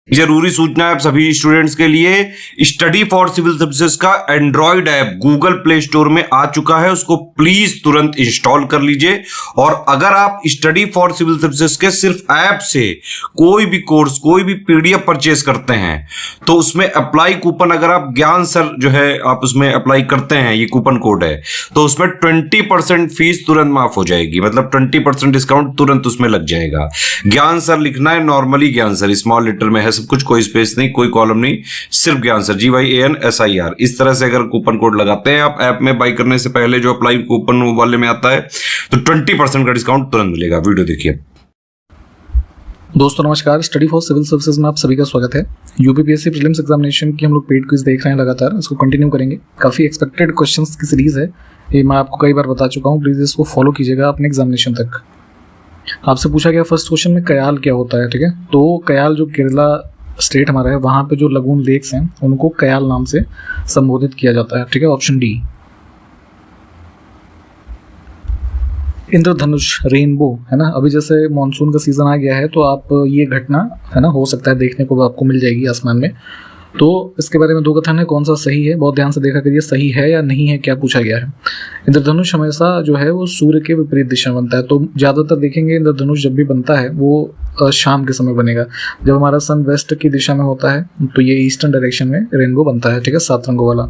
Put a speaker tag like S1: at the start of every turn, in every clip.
S1: जरूरी सूचना है आप सभी स्टूडेंट्स के लिए, स्टडी फॉर सिविल सर्विसेज का Android app Google play store में आ चुका है, उसको प्लीज तुरंत इंस्टॉल कर लीजिए। और अगर आप स्टडी फॉर सिविल सर्विसेज के सिर्फ ऐप से कोई भी कोर्स, कोई भी पीडीएफ परचेज करते हैं तो उसमें अप्लाई कूपन, अगर आप ज्ञान सर जो है आप उसमें अप्लाई करते हैं, ये कूपन कोड है, तो उसमें 20% फीस तुरंत माफ हो जाएगी, मतलब 20% डिस्काउंट तुरंत उसमें लग जाएगा। ज्ञान सर लिखना है, नॉर्मली ज्ञान सर स्मॉल लेटर में है सब कुछ, कोई स्पेस नहीं, कोई कॉलम नहीं, सिर्फ ज्ञान सर, GYANSIR। इस तरह से अगर कूपन कोड लगाते हैं आप ऐप में बाई करने से पहले, जो अप्लाई कूपन वाले में आता है, तो 20% का डिस्काउंट तुरंत मिलेगा। वीडियो देखिए।
S2: दोस्तों नमस्कार, स्टडी फॉर सिविल सर्विसेज में आप सभी का स्वागत है। यूपीपीएससी प्रीलिम्स एग्जामिनेशन की हम लोग पेड क्विज देख रहे हैं लगातार, इसको कंटिन्यू करेंगे। काफ़ी एक्सपेक्टेड क्वेश्चंस की सीरीज है, ये मैं आपको कई बार बता चुका हूँ, प्लीज़ इसको फॉलो कीजिएगा अपने एग्जामिनेशन तक। आपसे पूछा गया फर्स्ट क्वेश्चन में कयाल क्या होता है, ठीक है। तो कयाल जो केरला स्टेट हमारा है, वहाँ पे जो लगून लेक्स हैं उनको कयाल नाम से संबोधित किया जाता है, ठीक है। Option D. इंद्रधनुष, रेनबो, है ना। अभी जैसे मॉनसून का सीजन आ गया है तो आप ये घटना, है ना, हो सकता है देखने को आपको मिल जाएगी आसमान में। तो इसके बारे में दो कथन है, कौन सा सही है, बहुत ध्यान से देखा करिए, सही है या नहीं है क्या पूछा गया है। इंद्रधनुष हमेशा जो है वो सूर्य के विपरीत दिशा में बनता है, तो ज़्यादातर देखेंगे इंद्रधनुष जब भी बनता है वो शाम के समय बनेगा। जब हमारा सन वेस्ट की दिशा में होता है तो ये ईस्टर्न डायरेक्शन में रेनबो बनता है, ठीक है, 7 रंगों वाला।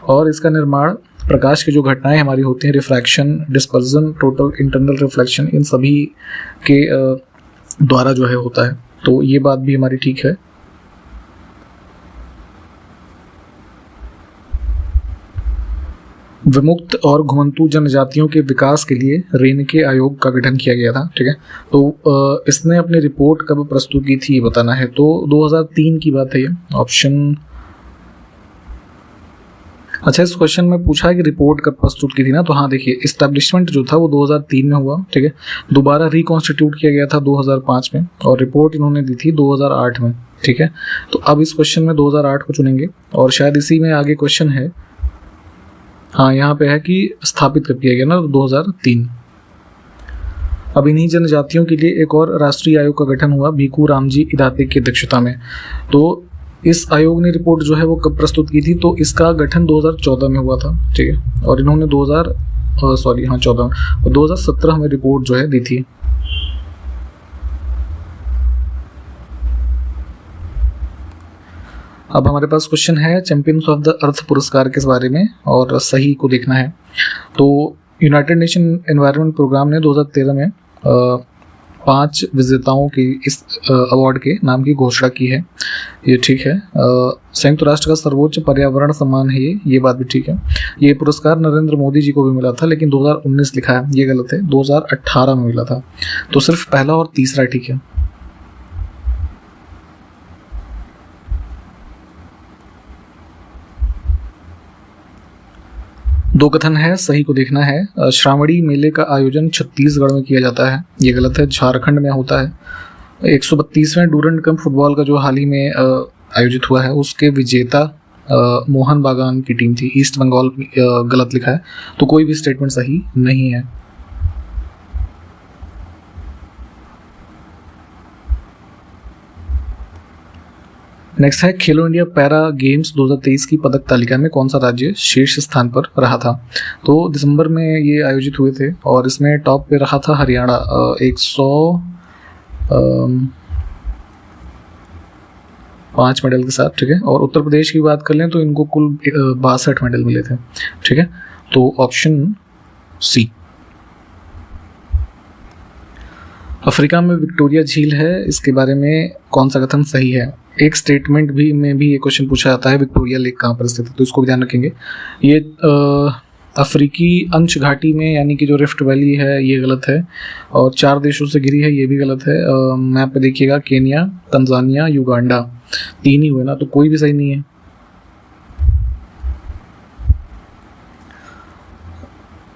S2: और इसका निर्माण प्रकाश की जो घटनाएं हमारी होती हैं, refraction, dispersion, total internal reflection, इन सभी के द्वारा जो है होता है। तो ये बात भी हमारी ठीक है। विमुक्त और घुमंतु जनजातियों के विकास के लिए रेनके आयोग का गठन किया गया था, ठीक है। तो इसने अपनी रिपोर्ट कब प्रस्तुत की थी ये बताना है, तो 2003 की बात है ये। ऑप्शन अच्छा, इस क्वेश्चन में पूछा है कि रिपोर्ट कब प्रस्तुत की थी ना, तो हाँ देखिए, इस्टेब्लिशमेंट जो था वो 2003 में हुआ, ठीक है। दोबारा रिकॉन्स्टिट्यूट किया गया था 2005 में, और रिपोर्ट इन्होंने दी थी 2008 में, ठीक है। तो अब इस क्वेश्चन में 2008 को चुनेंगे, और शायद इसी में आगे क्वेश्चन है, हाँ यहाँ पे है कि स्थापित कब किया गया ना, 2003। अब इन्हीं जनजातियों के लिए एक और राष्ट्रीय आयोग का गठन हुआ भीखू रामजी इदाते की अध्यक्षता में। तो इस आयोग ने रिपोर्ट जो है वो कब प्रस्तुत की थी, तो इसका गठन 2014 में हुआ था, ठीक है। और इन्होंने 14 और 2017 में रिपोर्ट जो है दी थी। अब हमारे पास क्वेश्चन है चैंपियंस ऑफ द अर्थ पुरस्कार के बारे में, और सही को देखना है। तो यूनाइटेड नेशन एनवायरनमेंट प्रोग्राम ने 2013 में 5 विजेताओं की इस अवार्ड के नाम की घोषणा की है, ये ठीक है। संयुक्त राष्ट्र का सर्वोच्च पर्यावरण सम्मान है ये बात भी ठीक है। ये पुरस्कार नरेंद्र मोदी जी को भी मिला था, लेकिन 2019 लिखा है, ये गलत है, 2018 में मिला था। तो सिर्फ पहला और तीसरा ठीक है। दो कथन है, सही को देखना है। श्रावणी मेले का आयोजन छत्तीसगढ़ में किया जाता है, ये गलत है, झारखंड में होता है। 132वें डूरंड कप फुटबॉल का जो हाल ही में आयोजित हुआ है, उसके विजेता मोहन बागान की टीम थी, ईस्ट बंगाल, गलत लिखा है। तो कोई भी स्टेटमेंट सही नहीं है। नेक्स्ट है खेलो इंडिया पैरा गेम्स 2023 की पदक तालिका में कौन सा राज्य शीर्ष स्थान पर रहा था। तो दिसंबर में ये आयोजित हुए थे, और इसमें टॉप पे रहा था हरियाणा 105 मेडल के साथ, ठीक है। और उत्तर प्रदेश की बात कर लें तो इनको कुल 62 मेडल मिले थे, ठीक है। तो ऑप्शन सी। अफ्रीका में विक्टोरिया झील है, इसके बारे में कौन सा कथन सही है। एक स्टेटमेंट भी में भी ये क्वेश्चन पूछा जाता है, विक्टोरिया लेक कहाँ पर स्थित है, तो इसको भी ध्यान रखेंगे। ये अफ्रीकी अंश घाटी में, यानी कि जो रिफ्ट वैली है, ये गलत है। और 4 देशों से घिरी है, ये भी गलत है। मैप पे देखिएगा, केन्या, तंजानिया, युगांडा, 3 ही हुए ना, तो कोई भी सही नहीं है।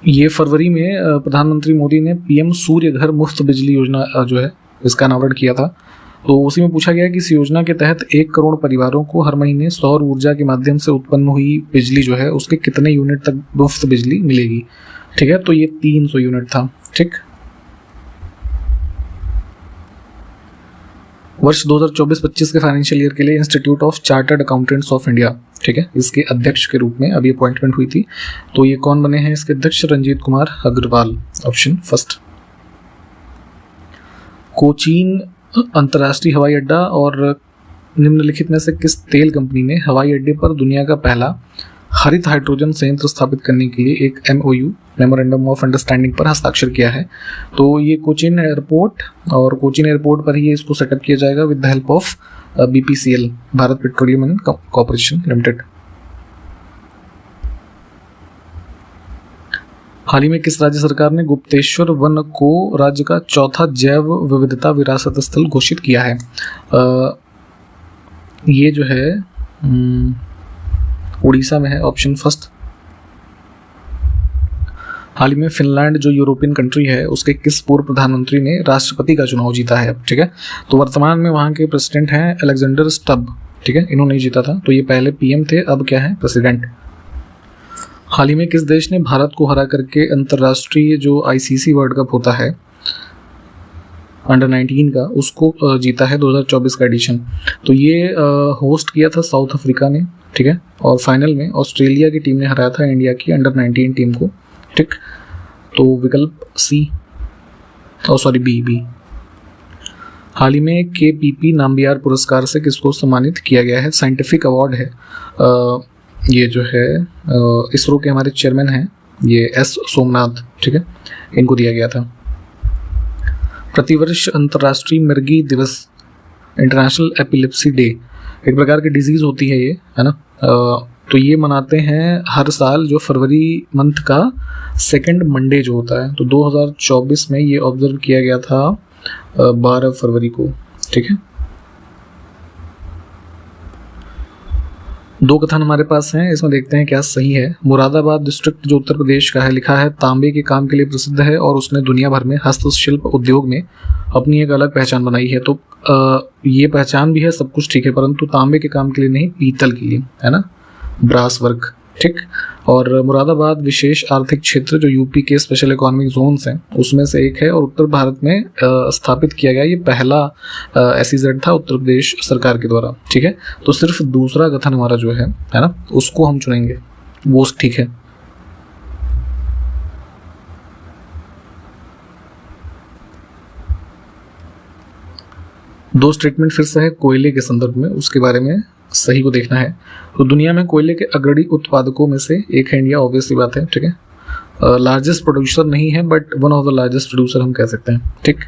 S2: ये फरवरी में प्रधानमंत्री मोदी ने पीएम सूर्य घर मुफ्त बिजली योजना जो है इसका अनावरण किया था। तो उसी में पूछा गया कि इस योजना के तहत 1 करोड़ परिवारों को हर महीने सौर ऊर्जा के माध्यम से उत्पन्न हुई बिजली जो है उसके कितने यूनिट तक मुफ्त बिजली मिलेगी, ठीक है। तो ये 300 यूनिट था, ठीक। वर्ष 2024-25 के फाइनेंशियल ईयर के लिए institute of chartered accountants of India, ठीक है, इसके अध्यक्ष के रूप में अभी अपॉइंटमेंट हुई थी। तो ये कौन बने हैं इसके अध्यक्ष? Ranjit Kumar Agarwal, option first. कोचीन अंतर्राष्ट्रीय हवाई अड्डा और निम्नलिखित में से किस तेल कंपनी ने हवाई अड्डे पर दुनिया का पहला हरित हाइड्रोजन संयंत्र स्थापित करने के लिए एक MOU, मेमोरेंडम ऑफ अंडरस्टैंडिंग पर हस्ताक्षर किया है? तो ये कोचीन एयरपोर्ट, और कोचीन एयरपोर्ट पर ही इसको सेटअप किया जाएगा with the help of BPCL, Bharat petroleum and corporation limited. हाल ही में किस राज्य सरकार ने गुप्तेश्वर वन को राज्य का चौथा जैव विविधता विरासत स्थल घोषित किया है? ये जो है उड़ीसा में है, ऑप्शन फर्स्ट। हाल ही में फिनलैंड जो यूरोपियन कंट्री है उसके किस पूर्व प्रधानमंत्री ने राष्ट्रपति का चुनाव जीता है? ठीक है, तो वर्तमान में वहाँ के प्रेसिडेंट हैं अलेक्जेंडर स्टब, ठीक है, इन्होंने जीता था। तो ये पहले PM थे, अब क्या है? प्रेसिडेंट। हाल ही में किस देश ने भारत को हरा करके अंतर्राष्ट्रीय जो ICC वर्ल्ड कप होता है अंडर 19 का, उसको जीता है 2024 का एडिशन? तो ये होस्ट किया था साउथ अफ्रीका ने, ठीक है, और फाइनल में ऑस्ट्रेलिया की टीम ने हराया था इंडिया की अंडर 19 टीम को, ठीक। तो विकल्प बी। हाल ही में KPP नाम्बियार पुरस्कार से किसको सम्मानित किया गया है? साइंटिफिक अवार्ड है, ये जो है इसरो के हमारे चेयरमैन हैं, ये S सोमनाथ, ठीक है, इनको दिया गया था। प्रतिवर्ष अंतर्राष्ट्रीय मिर्गी दिवस, इंटरनेशनल एपिलेप्सी डे, एक प्रकार की डिजीज होती है ये, है ना, तो ये मनाते हैं हर साल जो फरवरी मंथ का सेकंड मंडे जो होता है। तो 2024 में ये ऑब्जर्व किया गया था 12 फरवरी को, ठीक है। दो कथन हमारे पास हैं, इसमें देखते हैं क्या सही है। मुरादाबाद डिस्ट्रिक्ट जो उत्तर प्रदेश का है, लिखा है तांबे के काम के लिए प्रसिद्ध है और उसने दुनिया भर में हस्तशिल्प उद्योग में अपनी एक अलग पहचान बनाई है। तो ये पहचान भी है, सब कुछ ठीक है, परंतु तांबे के काम के लिए नहीं, पीतल के लिए, है ना, ब्रास वर्क, ठीक। और मुरादाबाद विशेष आर्थिक क्षेत्र जो यूपी के स्पेशल इकोनॉमिक जोन्स हैं उसमें से एक है और उत्तर भारत में स्थापित किया गया ये पहला SEZ था उत्तर प्रदेश सरकार के द्वारा, ठीक है। तो सिर्फ दूसरा कथन हमारा जो है ना, उसको हम चुनेंगे, वो ठीक है। दो स्टेटमेंट फिर से है कोयले के संदर्भ में, उसके बारे में सही को देखना है। तो दुनिया में कोयले के अग्रणी उत्पादकों में से एक है इंडिया, ऑब्वियस सी बात है, ठीक है। लार्जेस्ट प्रोड्यूसर नहीं है but one of the largest producer हम कह सकते हैं, ठीक।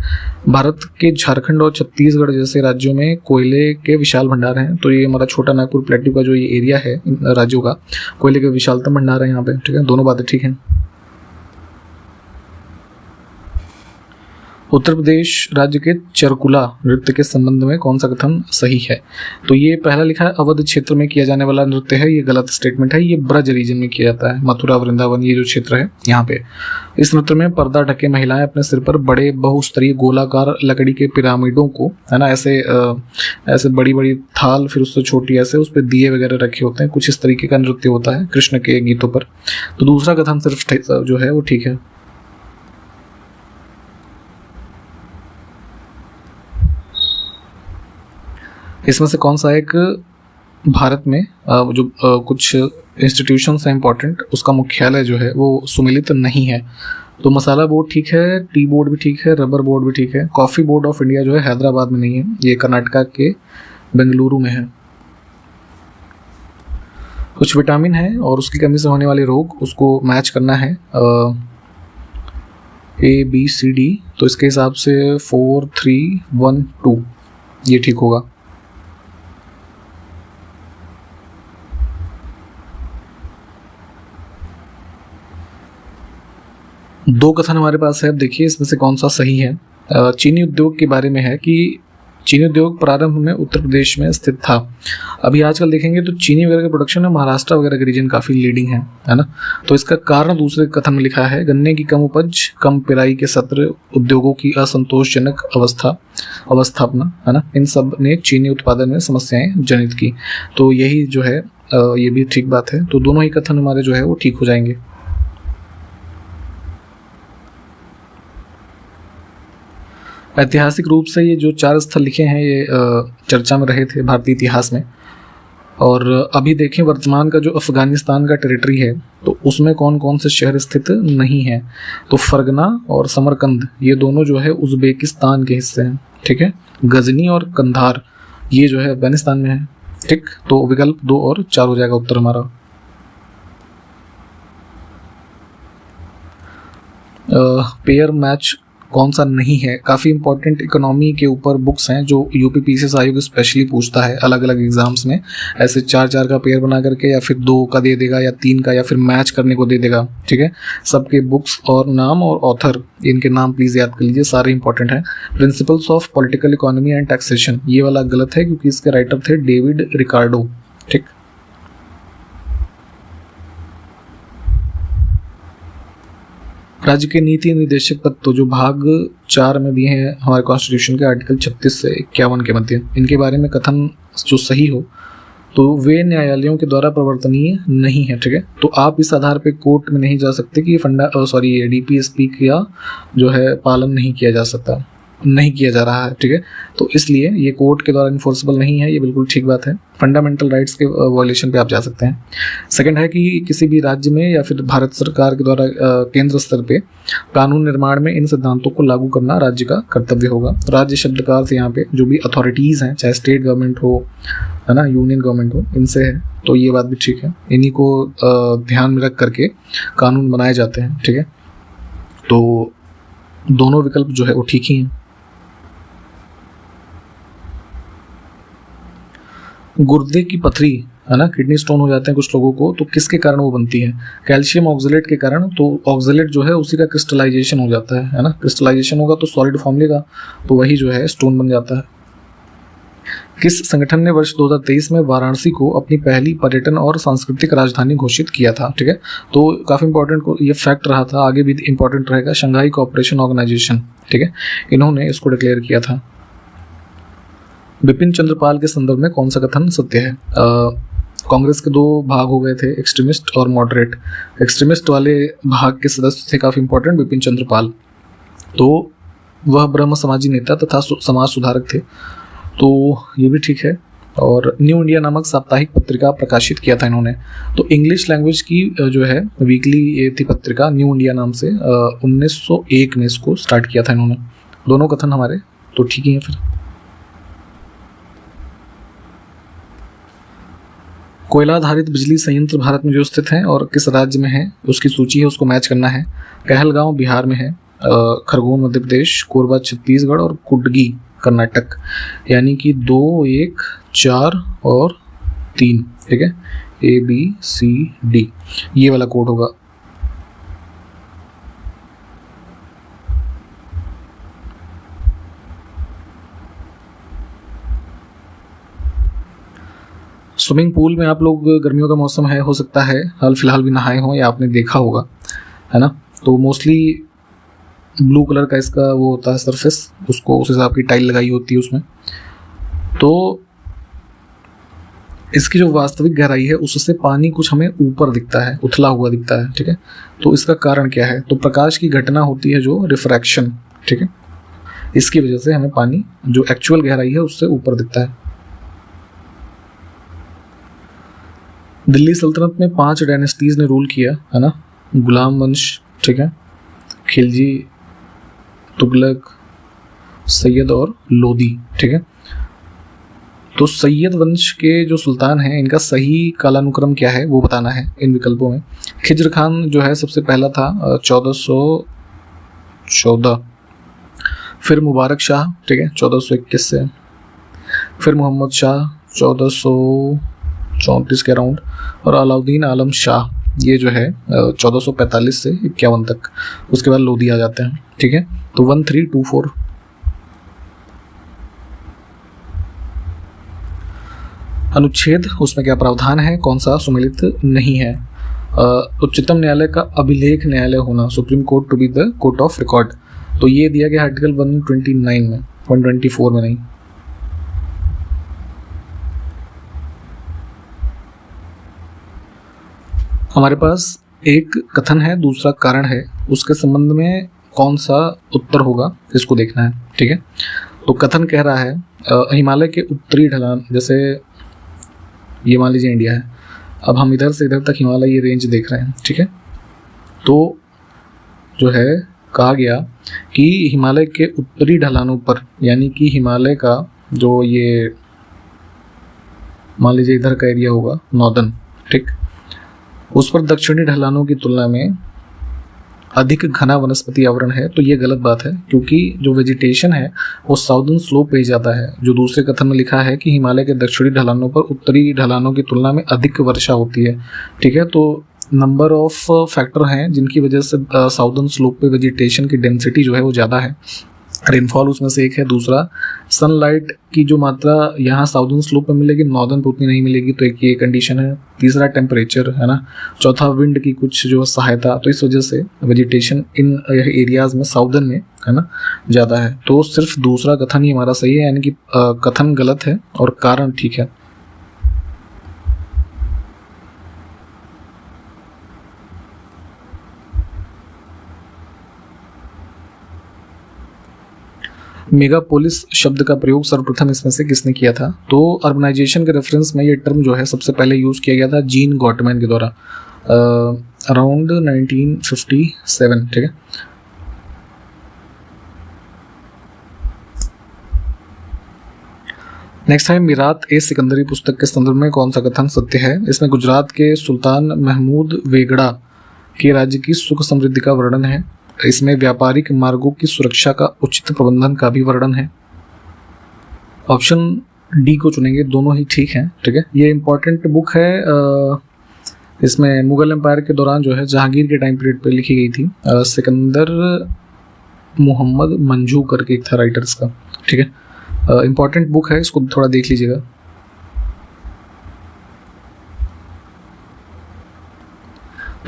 S2: भारत के झारखंड और छत्तीसगढ़ जैसे राज्यों में कोयले के विशाल भंडार हैं। तो ये हमारा छोटा नागपुर प्लेट्यू का जो ये एरिया है इन राज्यों का, कोयले के विशालतम भंडार है यहाँ पे, ठीक है। दोनों बातें ठीक हैं। उत्तर प्रदेश राज्य के चरकुला नृत्य के संबंध में कौन सा कथन सही है? तो ये पहला लिखा है अवध क्षेत्र में किया जाने वाला नृत्य है, ये गलत स्टेटमेंट है। ये ब्रज रीजन में किया जाता है, मथुरा वृंदावन ये जो क्षेत्र है यहाँ पे। इस नृत्य में पर्दा ढके महिलाएं अपने सिर पर बड़े बहुस्तरीय गोलाकार लकड़ी के पिरामिडों को, है ना, ऐसे बड़ी बड़ी थाल, फिर उससे छोटी ऐसे उस पर दिए वगैरह रखे होते हैं, कुछ इस तरीके का नृत्य होता है कृष्ण के गीतों पर। तो दूसरा कथन सिर्फ जो है वो ठीक है। इसमें से कौन सा एक भारत में जो कुछ इंस्टीट्यूशंस हैं इंपॉर्टेंट, उसका मुख्यालय जो है वो सुमिलित नहीं है? तो मसाला बोर्ड ठीक है, टी बोर्ड भी ठीक है, रबर बोर्ड भी ठीक है। कॉफ़ी बोर्ड ऑफ इंडिया जो है हैदराबाद में नहीं है, ये कर्नाटका के बेंगलुरु में है। कुछ विटामिन है और उसकी कमी से होने वाले रोग, उसको मैच करना है ABCD। तो इसके हिसाब से 4, 3, 1, 2 ये ठीक होगा। दो कथन हमारे पास है, अब देखिए इसमें से कौन सा सही है। चीनी उद्योग के बारे में है कि चीनी उद्योग प्रारंभ में उत्तर प्रदेश में स्थित था। अभी आजकल देखेंगे तो चीनी वगैरह के प्रोडक्शन में महाराष्ट्र वगैरह के रीजन काफ़ी लीडिंग है ना। तो इसका कारण दूसरे कथन में लिखा है गन्ने की कम उपज, कम पेराई के सत्र, उद्योगों की असंतोषजनक अवस्थापना, है ना, इन सब ने चीनी उत्पादन में समस्याएं जनित की। तो यही जो है ये भी ठीक बात है। तो दोनों ही कथन हमारे जो है वो ठीक हो जाएंगे। ऐतिहासिक रूप से ये जो 4 स्थल लिखे हैं ये चर्चा में रहे थे भारतीय इतिहास में। और अभी देखें वर्तमान का जो अफ़गानिस्तान का टेरिटरी है तो उसमें कौन कौन से शहर स्थित नहीं हैं। तो फरगना और समरकंद ये दोनों जो है उज़्बेकिस्तान के हिस्से हैं, ठीक है। गजनी और कंधार ये जो है अफगानिस्तान में है, ठीक। तो विकल्प 2 और 4 हो जाएगा उत्तर हमारा। पेयर मैच कौन सा नहीं है। काफ़ी इंपॉर्टेंट इकोनॉमी के ऊपर बुक्स हैं जो यूपीपीसीएस आयोग स्पेशली पूछता है अलग अलग एग्जाम्स में। ऐसे 4-4 का पेयर बना करके या फिर 2 का दे देगा या 3 का या फिर मैच करने को दे देगा, ठीक है। सबके बुक्स और नाम और ऑथर इनके नाम प्लीज़ याद कर लीजिए, सारे इंपॉर्टेंट हैं। Principles of political economy and taxation ये वाला गलत है क्योंकि इसके राइटर थे डेविड रिकार्डो, ठीक। राज्य के नीति निर्देशक तत्व जो भाग 4 में दिए हैं हमारे कॉन्स्टिट्यूशन के आर्टिकल 36 से 51 के मध्य, इनके बारे में कथन जो सही हो तो वे न्यायालयों के द्वारा प्रवर्तनीय नहीं है, ठीक है। तो आप इस आधार पे कोर्ट में नहीं जा सकते कि ये डीपीएसपी का जो है पालन नहीं किया जा सकता, नहीं किया जा रहा है, ठीक है। तो इसलिए ये कोर्ट के द्वारा इन्फोर्सेबल नहीं है, ये बिल्कुल ठीक बात है। फंडामेंटल राइट्स के वायलेशन पे आप जा सकते हैं। सेकंड है कि किसी भी राज्य में या फिर भारत सरकार के द्वारा केंद्र स्तर पे कानून निर्माण में इन सिद्धांतों को लागू करना राज्य का कर्तव्य होगा। राज्य शब्द का अर्थ यहाँ पे जो भी अथॉरिटीज़ हैं, चाहे स्टेट गवर्नमेंट हो, है ना, यूनियन गवर्नमेंट हो, इनसे है। तो ये बात भी ठीक है, इन्हीं को ध्यान में रख करके कानून बनाए जाते हैं, ठीक है। तो दोनों विकल्प जो है वो ठीक ही हैं। गुर्दे की पथरी, है ना, किडनी स्टोन हो जाते हैं कुछ लोगों को, तो किसके कारण वो बनती है। कैल्शियम ऑक्सलेट के कारण। तो ऑक्सलेट जो है उसी का क्रिस्टलाइजेशन हो जाता है ना। क्रिस्टलाइजेशन होगा तो सॉलिड फॉर्म लेगा, तो वही जो है स्टोन बन जाता है। किस संगठन ने वर्ष 2023 में वाराणसी को अपनी पहली पर्यटन और सांस्कृतिक राजधानी घोषित किया था, ठीक है। तो काफ़ी इंपॉर्टेंट ये फैक्ट रहा था, आगे भी इंपॉर्टेंट रहेगा। शंघाई कोऑपरेशन ऑर्गेनाइजेशन, ठीक है, इन्होंने इसको डिक्लेयर किया था। बिपिन चंद्र पाल के संदर्भ में कौन सा कथन सत्य है। कांग्रेस के 2 भाग हो गए थे, एक्सट्रीमिस्ट और मॉडरेट। एक्सट्रीमिस्ट वाले भाग के सदस्य थे काफ़ी इंपॉर्टेंट बिपिन चंद्र पाल, तो वह ब्रह्म समाजी नेता तथा समाज सुधारक थे, तो ये भी ठीक है। और न्यू इंडिया नामक साप्ताहिक पत्रिका प्रकाशित किया था इन्होंने। तो इंग्लिश लैंग्वेज की जो है वीकली ये थी पत्रिका न्यू इंडिया नाम से, 1901 में इसको स्टार्ट किया था इन्होंने। दोनों कथन हमारे तो ठीक ही हैं। फिर कोयला आधारित बिजली संयंत्र भारत में जो स्थित हैं और किस राज्य में है उसकी सूची है, उसको मैच करना है। कहलगांव बिहार में है, खरगोन मध्य प्रदेश, कोरबा छत्तीसगढ़ और कुडगी कर्नाटक। यानी कि 2, 1, 4 और 3, ठीक है, ABCD ये वाला कोड होगा। स्विमिंग पूल में आप लोग, गर्मियों का मौसम है, हो सकता है हाल फिलहाल भी नहाए हों या आपने देखा होगा, है ना। तो मोस्टली ब्लू कलर का इसका वो होता है सरफेस, उसको उस हिसाब की टाइल लगाई होती है उसमें। तो इसकी जो वास्तविक गहराई है उससे पानी कुछ हमें ऊपर दिखता है, उथला हुआ दिखता है, ठीक है। तो इसका कारण क्या है। तो प्रकाश की घटना होती है जो रिफ्रैक्शन, ठीक है, इसकी वजह से हमें पानी जो एक्चुअल गहराई है उससे ऊपर दिखता है। दिल्ली सल्तनत में 5 डायनेस्टीज ने रूल किया, है ना। गुलाम वंश, ठीक है, खिलजी, तुगलक, सैयद और लोदी, ठीक है। तो सैयद वंश के जो सुल्तान हैं इनका सही कालानुक्रम क्या है वो बताना है इन विकल्पों में। खिज्र खान जो है सबसे पहला था 1414, फिर मुबारक शाह, ठीक है, 1421 से, फिर मोहम्मद शाह 1434 के अराउंड, और अलाउद्दीन आलम शाह ये जो है 1445 से 51 तक। उसके बाद लोधी आ जाते हैं, ठीक है। तो 1324। अनुच्छेद उसमें क्या प्रावधान है, कौन सा सुमेलित नहीं है। उच्चतम न्यायालय का अभिलेख न्यायालय होना, supreme court to be the court of record, तो ये दिया गया आर्टिकल 129 में, 124 में नहीं। हमारे पास एक कथन है, दूसरा कारण है, उसके संबंध में कौन सा उत्तर होगा इसको देखना है, ठीक है। तो कथन कह रहा है हिमालय के उत्तरी ढलान, जैसे ये मान लीजिए इंडिया है, अब हम इधर से इधर तक हिमालय ये रेंज देख रहे हैं, ठीक है। तो जो है कहा गया कि हिमालय के उत्तरी ढलानों पर, यानी कि हिमालय का जो ये मान लीजिए इधर का एरिया होगा नॉर्दर्न, ठीक, उस पर दक्षिणी ढलानों की तुलना में अधिक घना वनस्पति आवरण है। तो ये गलत बात है, क्योंकि जो वेजिटेशन है वो साउदर्न स्लोप पे ही जाता है। जो दूसरे कथन में लिखा है कि हिमालय के दक्षिणी ढलानों पर उत्तरी ढलानों की तुलना में अधिक वर्षा होती है, ठीक है। तो नंबर ऑफ फैक्टर हैं जिनकी वजह से साउदर्न स्लोप पे वेजिटेशन की डेंसिटी जो है वो ज़्यादा है, रेनफॉल उसमें से एक है। दूसरा, सनलाइट की जो मात्रा यहाँ साउदर्न स्लोप पे मिलेगी, नॉर्दर्न पे उतनी नहीं मिलेगी, तो एक ये कंडीशन है। तीसरा, टेम्परेचर है ना। चौथा, विंड की कुछ जो सहायता, तो इस वजह से वेजिटेशन इन एरियाज़ में साउदर्न में है ना ज़्यादा है। तो सिर्फ दूसरा कथन ही हमारा सही है, यानी कि कथन गलत है और कारण ठीक है। मेगापोलिस शब्द का प्रयोग सर्वप्रथम इसमें से किसने किया था? तो अर्बनाइजेशन के रेफरेंस में ये टर्म जो है सबसे पहले यूज़ किया गया था जीन गॉटमैन के द्वारा अराउंड 1957, ठीक है। नेक्स्ट है मीरात ए सिकंदरी पुस्तक के संदर्भ में कौन सा कथन सत्य है? इसमें गुजरात के सुल्तान महमूद वेगड़ा के राज्य की सुख समृद्धि का वर्णन है। इसमें व्यापारिक मार्गों की सुरक्षा का उचित प्रबंधन का भी वर्णन है। ऑप्शन डी को चुनेंगे, दोनों ही ठीक हैं, ठीक है। ये इम्पोर्टेंट बुक है, इसमें मुगल एम्पायर के दौरान जो है जहांगीर के टाइम पीरियड पे लिखी गई थी। सिकंदर मोहम्मद मंजू करके एक था राइटर्स का, ठीक है। इम्पोर्टेंट बुक है, इसको थोड़ा देख लीजिएगा।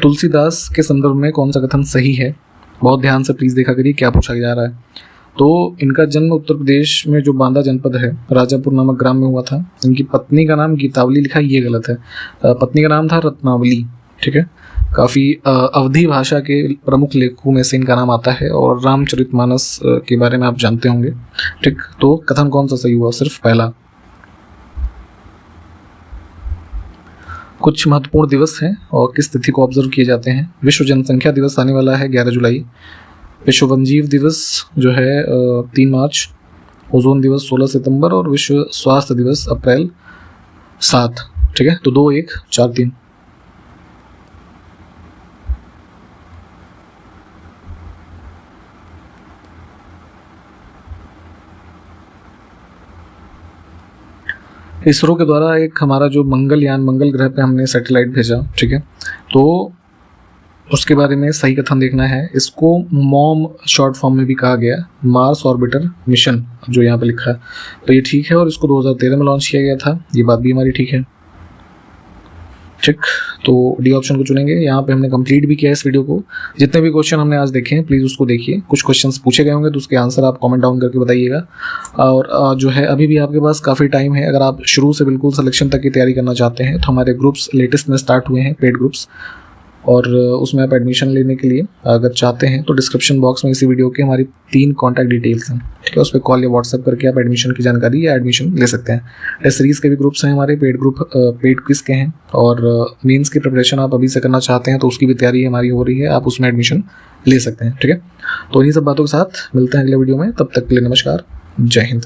S2: तुलसीदास के संदर्भ में कौन सा कथन सही है? बहुत ध्यान से प्लीज़ देखा करिए क्या पूछा जा रहा है। तो इनका जन्म उत्तर प्रदेश में जो बांदा जनपद है, राजापुर नामक ग्राम में हुआ था। इनकी पत्नी का नाम गीतावली लिखा, ये गलत है। पत्नी का नाम था रत्नावली, ठीक है। काफ़ी अवधी भाषा के प्रमुख लेखकों में से इनका नाम आता है और रामचरितमानस के बारे में आप जानते होंगे, ठीक। तो कथन कौन सा सही हुआ? सिर्फ पहला। कुछ महत्वपूर्ण दिवस हैं और किस तिथि को ऑब्जर्व किए जाते हैं? विश्व जनसंख्या दिवस आने वाला है 11 जुलाई। विश्व वन्यजीव दिवस जो है 3 मार्च। ओजोन दिवस 16 सितंबर और विश्व स्वास्थ्य दिवस अप्रैल 7, ठीक है। तो 2, 1, 4, 3। इसरो के द्वारा एक हमारा जो मंगलयान, मंगल ग्रह पे हमने सैटेलाइट भेजा, ठीक है। तो उसके बारे में सही कथन देखना है। इसको मॉम शॉर्ट फॉर्म में भी कहा गया, मार्स ऑर्बिटर मिशन, जो यहाँ पे लिखा है। तो ये ठीक है और इसको 2013 में लॉन्च किया गया था, ये बात भी हमारी ठीक है, ठीक। तो डी ऑप्शन को चुनेंगे। यहाँ पे हमने कंप्लीट भी किया है इस वीडियो को। जितने भी क्वेश्चन हमने आज देखे हैं प्लीज़ उसको देखिए। कुछ क्वेश्चंस पूछे गए होंगे तो उसके आंसर आप कमेंट डाउन करके बताइएगा। और जो है अभी भी आपके पास काफ़ी टाइम है। अगर आप शुरू से बिल्कुल सिलेक्शन तक की तैयारी करना चाहते हैं तो हमारे ग्रुप्स लेटेस्ट में स्टार्ट हुए हैं, पेड ग्रुप्स, और उसमें आप एडमिशन लेने के लिए अगर चाहते हैं तो डिस्क्रिप्शन बॉक्स में इसी वीडियो की हमारी 3 कॉन्टैक्ट डिटेल्स हैं, ठीक है। उस पर कॉल या व्हाट्सएप करके आप एडमिशन की जानकारी या एडमिशन ले सकते हैं। टेस्ट सीरीज़ के भी ग्रुप्स हैं हमारे, पेड ग्रुप, पेड क्विज के हैं, और मेंस की प्रिपरेशन आप अभी से करना चाहते हैं तो उसकी भी तैयारी हमारी हो रही है, आप उसमें एडमिशन ले सकते हैं, ठीक है। तो इन्हीं सब बातों के साथ मिलते हैं अगले वीडियो में, तब तक के लिए नमस्कार, जय हिंद।